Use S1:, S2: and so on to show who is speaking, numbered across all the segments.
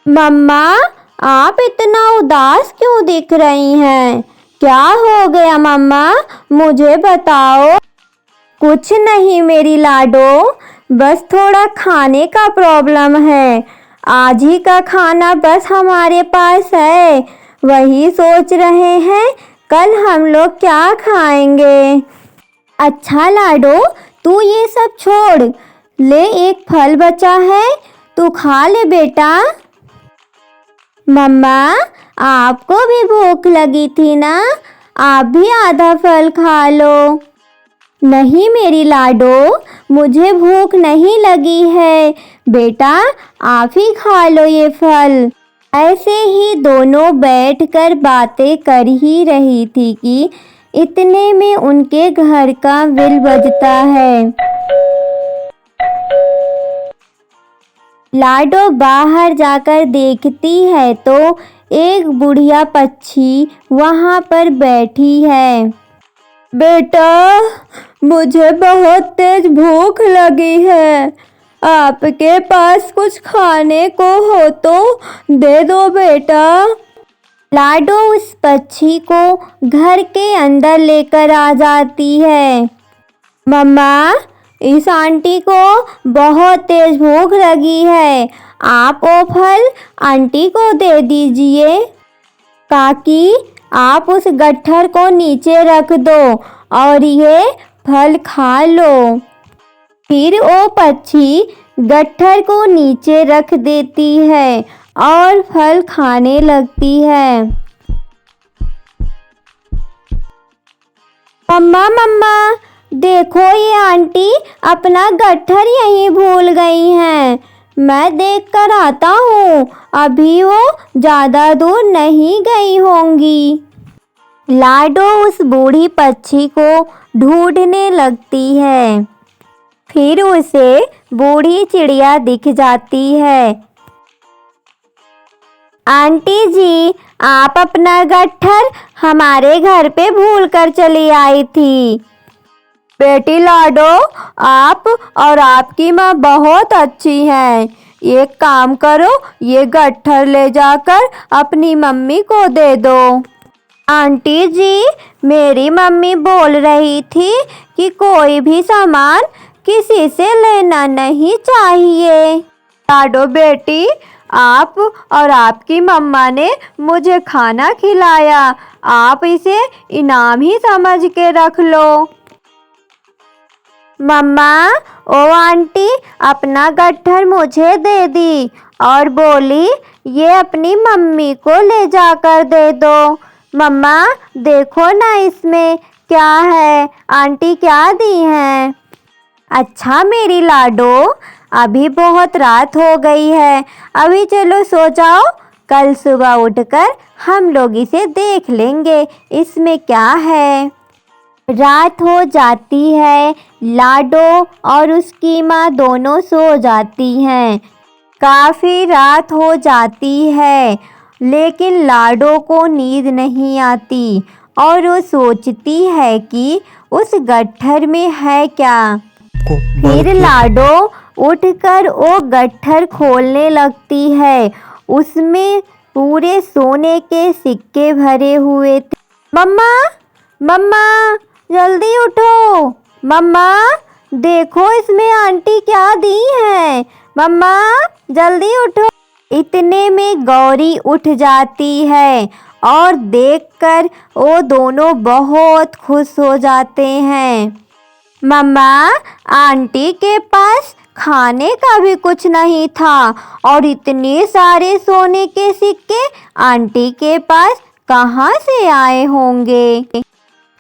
S1: मम्मा, आप इतना उदास क्यों दिख रही हैं? क्या हो गया मम्मा? मुझे बताओ। कुछ नहीं मेरी लाडो, बस थोड़ा खाने का प्रॉब्लम है। आज ही का खाना बस हमारे पास है, वही सोच रहे हैं कल हम लोग क्या खाएंगे। अच्छा लाडो, तू ये सब छोड़, ले एक फल बचा है, तू खा ले बेटा। मम्मा, आपको भी भूख लगी थी ना? आप भी आधा फल खा लो। नहीं मेरी लाडो, मुझे भूख नहीं लगी है, बेटा आप ही खा लो ये फल। ऐसे ही दोनों बैठकर बातें कर ही रही थी कि इतने में उनके घर का बेल बजता है। लाडो बाहर जाकर देखती है तो एक बुढ़िया पक्षी वहाँ पर बैठी है। बेटा, मुझे बहुत तेज भूख लगी है, आपके पास कुछ खाने को हो तो दे दो बेटा। लाडो उस पक्षी को घर के अंदर लेकर आ जाती है। मम्मा, इस आंटी को बहुत तेज भूख लगी है, आप वो फल आंटी को दे दीजिए। काकी, आप उस गट्ठर को नीचे रख दो और ये फल खा लो। फिर वो पक्षी गट्ठर को नीचे रख देती है और फल खाने लगती है। मम्मा मम्मा, देखो ये आंटी अपना गट्ठर यहीं भूल गई हैं। मैं देख कर आता हूँ, अभी वो ज़्यादा दूर नहीं गई होंगी। लाडो उस बूढ़ी पक्षी को ढूंढने लगती है। फिर उसे बूढ़ी चिड़िया दिख जाती है। आंटी जी, आप अपना गट्ठर हमारे घर पे भूल कर चली आई थी। बेटी लाडो, आप और आपकी माँ बहुत अच्छी हैं। एक काम करो, ये गट्ठर ले जाकर अपनी मम्मी को दे दो। आंटी जी, मेरी मम्मी बोल रही थी कि कोई भी सामान किसी से लेना नहीं चाहिए। लाडो बेटी, आप और आपकी मम्मा ने मुझे खाना खिलाया, आप इसे इनाम ही समझ के रख लो। मम्मा, ओ आंटी अपना गट्ठर मुझे दे दी और बोली ये अपनी मम्मी को ले जाकर दे दो। मम्मा देखो ना इसमें क्या है, आंटी क्या दी हैं। अच्छा मेरी लाडो, अभी बहुत रात हो गई है, अभी चलो सो जाओ, कल सुबह उठकर हम लोग इसे देख लेंगे इसमें क्या है। रात हो जाती है, लाडो और उसकी माँ दोनों सो जाती हैं। काफ़ी रात हो जाती है, लेकिन लाडो को नींद नहीं आती और वो सोचती है कि उस गट्ठर में है क्या। फिर लाडो उठकर वो गट्ठर खोलने लगती है, उसमें पूरे सोने के सिक्के भरे हुए थे। मम्मा मम्मा, जल्दी उठो। मम्मा देखो इसमें आंटी क्या दी हैं। मम्मा जल्दी उठो। इतने में गौरी उठ जाती है और देखकर वो दोनों बहुत खुश हो जाते हैं। मम्मा, आंटी के पास खाने का भी कुछ नहीं था और इतने सारे सोने के सिक्के आंटी के पास कहाँ से आए होंगे।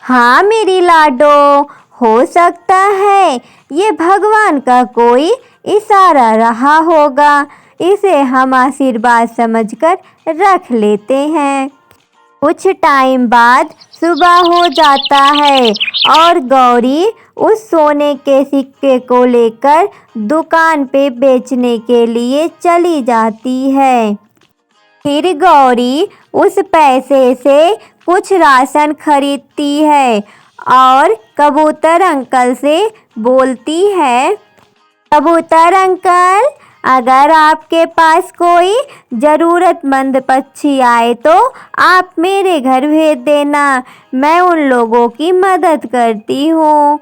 S1: हाँ मेरी लाडो, हो सकता है ये भगवान का कोई इशारा रहा होगा, इसे हम आशीर्वाद समझकर रख लेते हैं। कुछ टाइम बाद सुबह हो जाता है और गौरी उस सोने के सिक्के को लेकर दुकान पे बेचने के लिए चली जाती है। फिर गौरी उस पैसे से कुछ राशन खरीदती है और कबूतर अंकल से बोलती है, कबूतर अंकल अगर आपके पास कोई ज़रूरतमंद पक्षी आए तो आप मेरे घर भेज देना, मैं उन लोगों की मदद करती हूँ।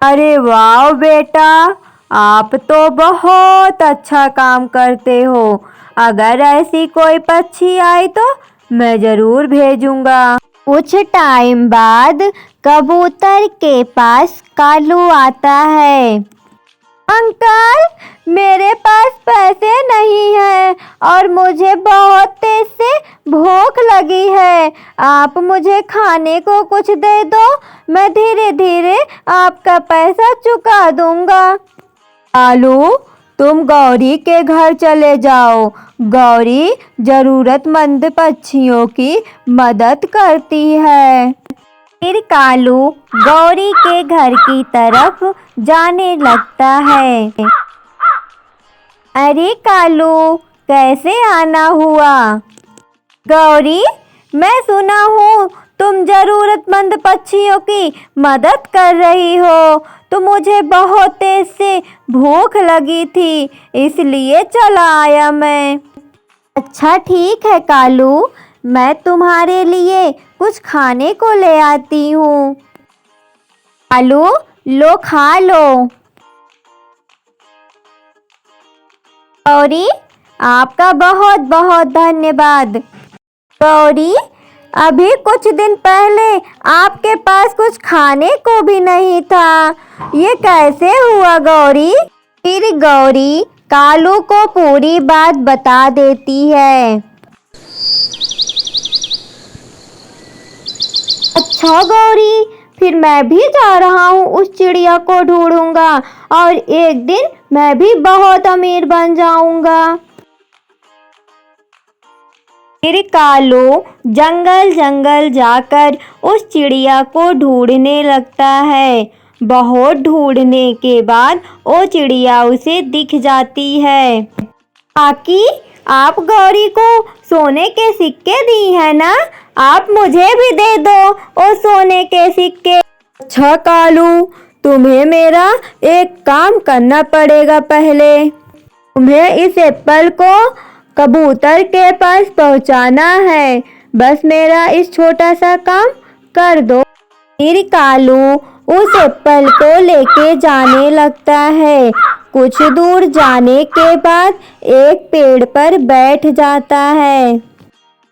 S1: अरे वाह बेटा, आप तो बहुत अच्छा काम करते हो। अगर ऐसी कोई पक्षी आई तो मैं ज़रूर भेजूंगा। कुछ टाइम बाद कबूतर के पास कालू आता है। अंकल, मेरे पास पैसे नहीं हैं और मुझे बहुत तेज से भूख लगी है। आप मुझे खाने को कुछ दे दो, मैं धीरे धीरे आपका पैसा चुका दूंगा। कालू, तुम गौरी के घर चले जाओ। गौरी ज़रूरतमंद पक्षियों की मदद करती है। फिर कालू गौरी के घर की तरफ जाने लगता है। अरे कालू, कैसे आना हुआ? गौरी, मैं सुना हूँ तुम ज़रूरतमंद पक्षियों की मदद कर रही हो, तो मुझे बहुत तेज से भूख लगी थी, इसलिए चला आया मैं। अच्छा ठीक है कालू, मैं तुम्हारे लिए कुछ खाने को ले आती हूँ। कालू, लो खा लो। गौरी, आपका बहुत बहुत धन्यवाद। गौरी, अभी कुछ दिन पहले आपके पास कुछ खाने को भी नहीं था, ये कैसे हुआ गौरी? फिर गौरी कालू को पूरी बात बता देती है। अच्छा गौरी, फिर मैं भी जा रहा हूँ उस चिड़िया को ढूंढूंगा और एक दिन मैं भी बहुत अमीर बन जाऊंगा। फिर कालू जंगल जंगल जाकर उस चिड़िया को ढूंढने लगता है। बहुत ढूंढने के बाद वो चिड़िया उसे दिख जाती है। काकी, आप गौरी को सोने के सिक्के दी है ना? आप मुझे भी दे दो वो सोने के सिक्के। अच्छा कालू, तुम्हें मेरा एक काम करना पड़ेगा। पहले तुम्हें इस एप्पल को कबूतर के पास पहुंचाना है। बस मेरा इस छोटा सा काम कर दो। फिर कालू उस एप्पल को लेके जाने लगता है। कुछ दूर जाने के बाद एक पेड़ पर बैठ जाता है।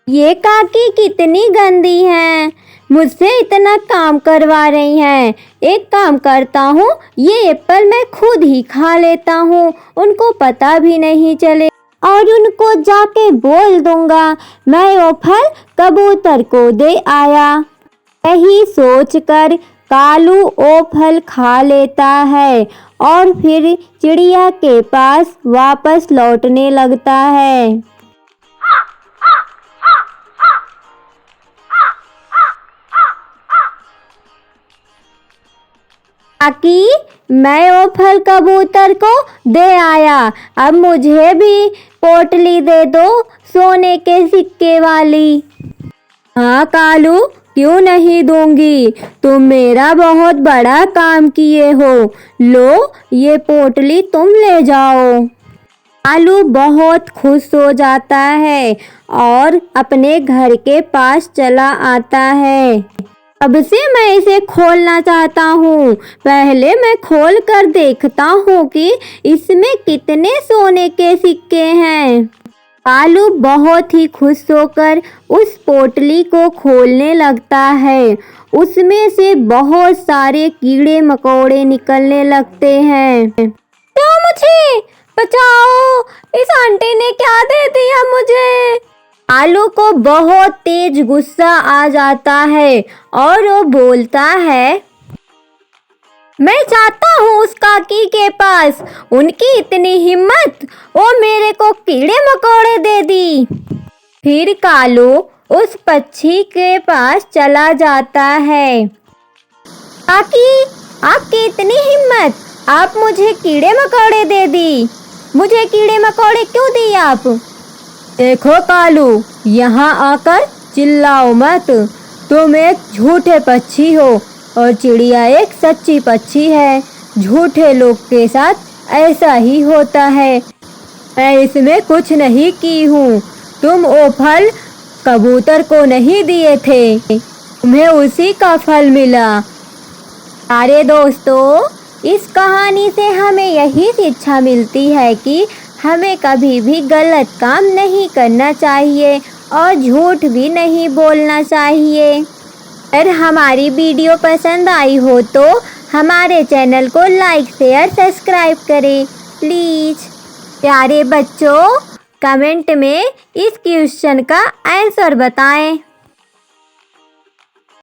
S1: ये काकी कितनी गंदी हैं, मुझसे इतना काम करवा रही हैं। एक काम करता हूँ, ये एप्पल मैं खुद ही खा लेता हूँ, उनको पता भी नहीं चले और उनको जाके बोल दूंगा मैं वो फल कबूतर को दे आया। यही सोचकर कालू वो फल खा लेता है और फिर चिड़िया के पास वापस लौटने लगता है। काकी, मैं वो फल कबूतर को दे आया, अब मुझे भी पोटली दे दो सोने के सिक्के वाली। हाँ कालू, क्यों नहीं दूंगी, तुम मेरा बहुत बड़ा काम किए हो। लो, ये पोटली तुम ले जाओ। कालू बहुत खुश हो जाता है और अपने घर के पास चला आता है। अब से मैं इसे खोलना चाहता हूँ। पहले मैं खोल कर देखता हूँ कि इसमें कितने सोने के सिक्के हैं। कालू बहुत ही खुश होकर उस पोटली को खोलने लगता है। उसमें से बहुत सारे कीड़े मकोड़े निकलने लगते हैं। तो मुझे बचाओ, इस आंटी ने क्या दे दिया मुझे? कालू को बहुत तेज गुस्सा आ जाता है और वो बोलता है, मैं जाता हूँ उस काकी के पास, उनकी इतनी हिम्मत, वो मेरे को कीड़े मकोड़े दे दी। फिर कालू उस पक्षी के पास चला जाता है। काकी, आपकी इतनी हिम्मत, आप मुझे कीड़े मकोड़े दे दी। मुझे कीड़े मकोड़े क्यों दिए आप? देखो कालू, यहाँ आकर चिल्लाओ मत। तुम एक झूठे पक्षी हो और चिड़िया एक सच्ची पक्षी है। झूठे लोग के साथ ऐसा ही होता है।
S2: मैं इसमें कुछ नहीं की हूँ। तुम वो फल कबूतर को नहीं दिए थे, तुम्हें उसी का फल मिला। अरे दोस्तों, इस कहानी से हमें यही शिक्षा मिलती है कि हमें कभी भी गलत काम नहीं करना चाहिए और झूठ भी नहीं बोलना चाहिए। अगर हमारी वीडियो पसंद आई हो तो हमारे चैनल को लाइक शेयर सब्सक्राइब करें प्लीज़। प्यारे बच्चों, कमेंट में इस क्वेश्चन का आंसर बताएं।